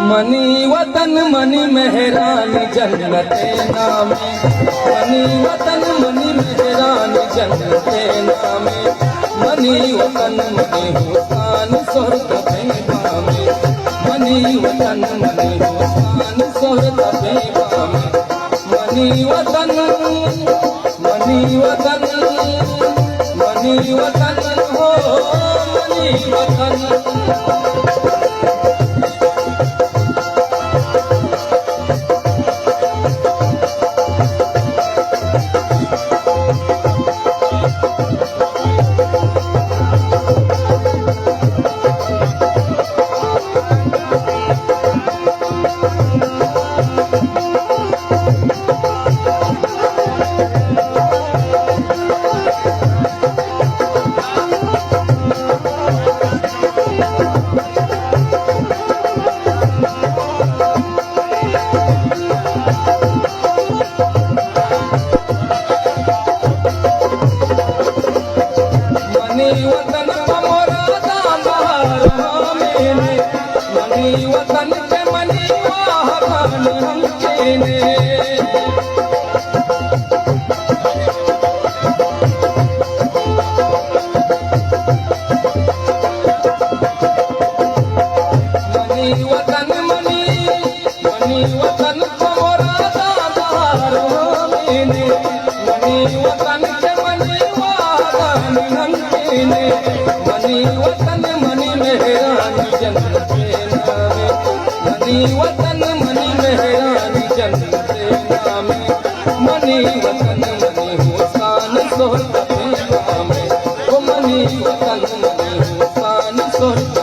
मनी वतन मनी मेहरान जन्नते नामे, मनी वतन मनी मेहरान जन्नते नामे, मनी वतन मनी हुसान सोहरत बेबामे, मनी वतन मनी हुसान सोहरत बेबामे, मनी वतन मनी वतन मनी वतन हो मनी वतन। मनी वतन मोरा दामार मेने, मनी वतन के मनी वाहन हम चेने, मनी वतन मनी वतन मोरा दामार मेने, मनी वतन के मनी वाहन हम मनी वतन मनी मेहरान जन्नते नामे, मनी वतन मनी मेहरान जन्नते नामे, मनी वतन मनी हुसान सोहरत बेबामे, मनी वतन मनी हुसान सोहरत